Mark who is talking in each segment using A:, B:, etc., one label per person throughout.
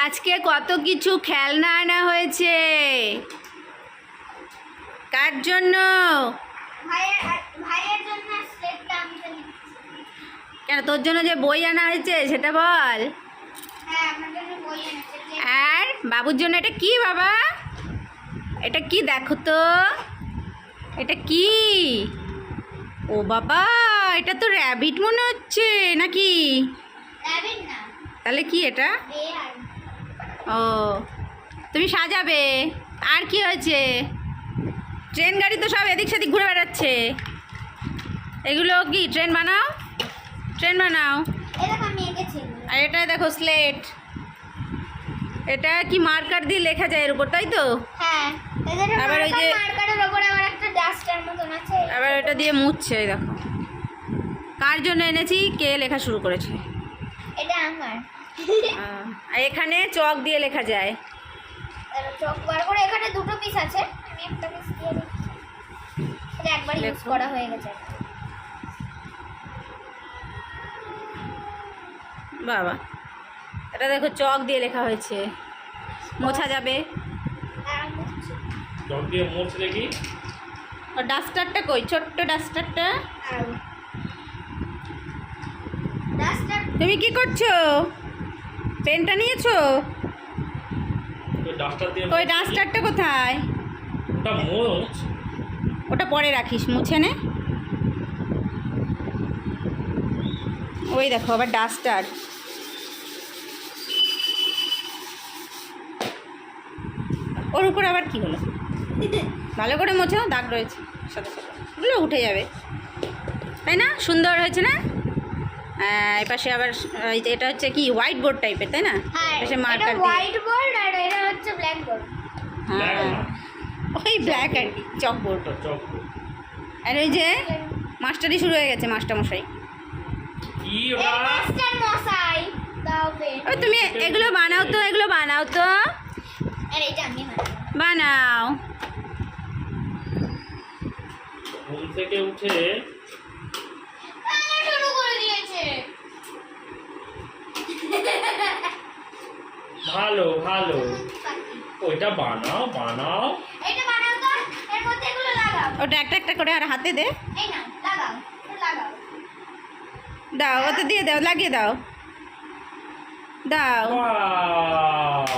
A: আজকে কত কিছু খেলনা আনা হয়েছে। কার জন্য?
B: ভাইয়ের জন্য স্লেটটা আমি তো নিচ্ছি।
A: কেন তোর জন্য যে বই আনা হয়েছে সেটা বল।
B: হ্যাঁ, আমার জন্য বই এনেছে।
A: আর বাবুর জন্য এটা কি বাবা? এটা কি দেখো তো, এটা কি? ও বাবা, এটা তো র্যাবিট মনে হচ্ছে নাকি?
B: র্যাবিট না,
A: তাহলে কি এটা?
B: বেয়ার।
A: ও, তুমি সাজাবে। আর কি হয়েছে? ট্রেন গাড়ি তো সব এদিক সেদিক ঘুরে বেড়াচ্ছে। এগুলো কি ট্রেন বানাও? ট্রেন বানাও।
B: এই দেখো আমি এঁকেছি।
A: আর এটা দেখো স্লেট। এটা কি মার্কার দিয়ে লেখা যায় এর উপর, তাই তো?
B: হ্যাঁ, এদের
A: আবার ওই যে
B: মার্কারের উপরে আবার একটা ডাস্টার মতন আছে।
A: আবার এটা দিয়ে মুছছে। এই দেখো, কার জন্য এনেছি, কে লেখা শুরু করেছে?
B: এটা আমার।
A: আর এখানে চক দিয়ে লেখা যায়।
B: চক বার করে এখানে দুটো পিস আছে, আমি একটা পিস দিয়ে দিচ্ছি। এটা একবার ইউজ
A: লেখো।
B: করা হয়ে গেছে।
A: বাবা, এটা দেখো চক দিয়ে লেখা হয়েছে, মোছা যাবে।
B: আর আমি মুছছি।
C: চক দিয়ে মুছ দেখি।
A: আর ডাস্টারটা কই? ছোট্ট ডাস্টারটা।
B: আর ডাস্টার
A: তুমি কি করছো? পেনটা নিয়েছো?
C: ওই ডাস্টার দিয়ে
A: ওই ডাস্টারটা কোথায়?
C: ওটা মুছ।
A: ওটা পরে রাখিস, মুছে নে। ওই দেখো আবার ডাস্টার। ওর উপর আবার কি হলো? ভালো করে মোছো, দাগ রয়েছে সাথে সাথে, ওগুলো উঠে যাবে, তাই না? সুন্দর হয়েছে না? এই পাশে আবার এই যে এটা হচ্ছে কি হোয়াইট বোর্ড টাইপের, তাই না?
B: হ্যাঁ,
A: পাশে
B: এটা
A: মার্কার দিয়ে।
B: হোয়াইট বোর্ড আর এটা হচ্ছে ব্ল্যাক বোর্ড।
C: ব্ল্যাক
A: হ্যাঁ,
C: না,
A: ওই ব্ল্যাক আর কি, চক বোর্ড।
C: ওটা চক।
A: আর ওই যে মাস্টারি শুরু হয়ে গেছে, মাস্টারমশাই।
C: কি
B: এই
C: ওটা?
B: মাস্টার মশাই দাও পেন।
A: ও তুমি এগুলো বানাও তো, এগুলো বানাও তো,
B: আর এটা আমি বানাবো।
A: বানাও।
C: ঘুম থেকে উঠে
B: শুরু করে দিয়েছে।
C: ভালো ভালো, ওইটা বানাও বানাও।
B: এইটা বানাও তো, এর মধ্যে এগুলো লাগাও।
A: ওটা একটা একটা করে আর হাতে দে,
B: এই নাও, লাগাও, এটা লাগাও।
A: দাও, ওতে দিয়ে দাও, লাগিয়ে দাও, দাও।
C: বাহ!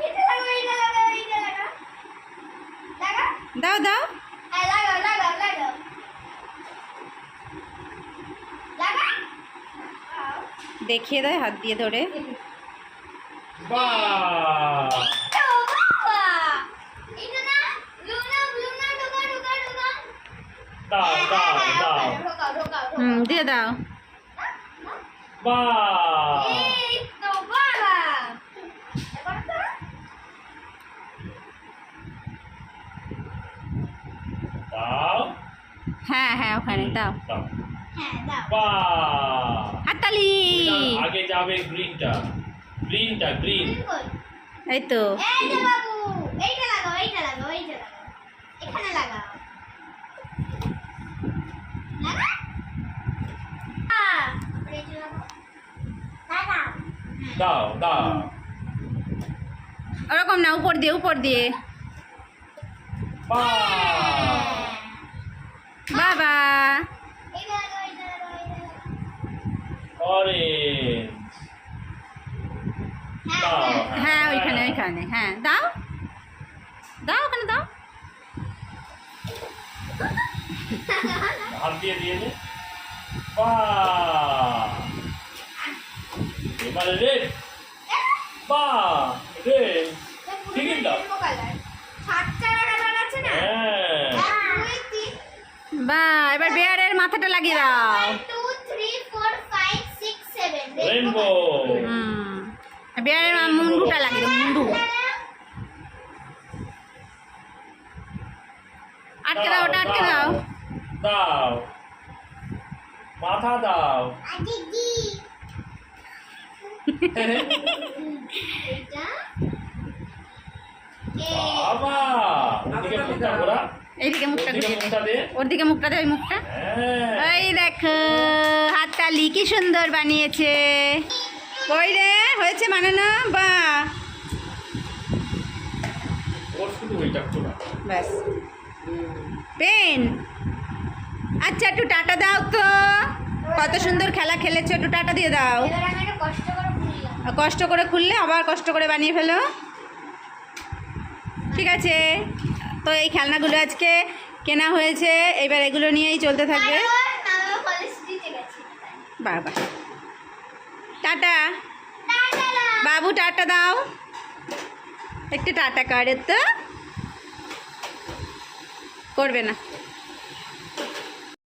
B: এটা লাগাও, এটা লাগাও, এটা লাগাও। লাগাও।
A: দাও দাও।
B: হ্যাঁ, লাগাও, লাগাও, লাগাও। লাগাও।
A: দেখিয়ে দেয় হাত দিয়ে ধরে।
C: বাহ!
B: ও বাবা! এটা না, ব্লু না, ঢোকাও, ঢোকাও, ঢোকাও।
C: দাও দাও দাও।
B: ঢোকাও, ঢোকাও, ঢোকাও।
A: দিয়ে দাও।
C: বাহ!
B: এই তো বাবা! এবার তো
C: দাও
A: হ্যাঁ হ্যাঁ, ওখানে দাও।
C: দাও।
B: হ্যাঁ, দাও।
C: বাহ!
A: হাততালি।
C: ওইটা আগে যাবে গ্রিনটা, গ্রিনটা গ্রিন।
B: কই?
A: এই তো।
B: এই যে বাবু, এইটা লাগাও, এইটা লাগাও, এইটা লাগাও। এখানে লাগাও। লাগা? এইটা লাগাও। লাগাও।
C: দাও দাও।
A: ওরকম না, উপর দিয়ে, উপর দিয়ে।
C: বাহ!
A: বাবা,
B: এইটা লাগাও, এইটা লাগাও, এইটা লাগাও।
C: অরেঞ্জ। দাও।
A: হ্যাঁ ওইখানে, ওইখানে, হ্যাঁ দাও দাও, ওখানে দাও।
C: হাত দিয়ে দিয়ে দে। বাহ! এবারে রেড। বাহ! রেড। ঠিকই দাও।
B: Rainbow color। সাতটা কালার আছে না?
C: হ্যাঁ।
B: 1, 2, 3,
A: বা এবার বেয়ারের মাথাটা লাগিয়ে দাও।
B: 1, 2, 3, 4, 5, 6, 7
C: রেইনবো।
A: হুম, বেয়ারের মুন্ডুটা লাগিয়ে দাও, মুন্ডু। আটকে দাও, ওটা আটকে দাও।
C: দাও। মাথা দাও।
B: দিদি এটা
C: বাবা! ওদিকে মুখটা ঘোরা।
A: এইদিকে মুখটা
C: ওদিকে
A: ঘুরিয়ে দে,
C: মুখটা দে।
A: ওর দিকে মুখটা দে, ওই মুখটা।
C: হ্যাঁ।
A: এই দেখো হাততালি কি সুন্দর বানিয়েছে। কই রে হয়েছে বানানো বা
C: ওর শুধু ওইটা খোলা।
A: ব্যাস পেন আচ্ছা একটু টাটা দাও তো কত সুন্দর খেলা খেলেছো একটু টাটা দিয়ে দাও
B: এবার আমি একটু কষ্ট করে খুললাম।
A: আর কষ্ট করে খুললে আবার কষ্ট করে বানিয়ে ফেলো ঠিক আছে তো এই খেলনাগুলো আজকে কেনা হয়েছে এবার এগুলো নিয়েই চলতে থাকবে
B: আমি কলেজ স্ট্রিটে গেছি।
A: বাবা টাটা
B: টাটা।
A: বাবু টাটা দাও একটু টাটা করে তো করবে না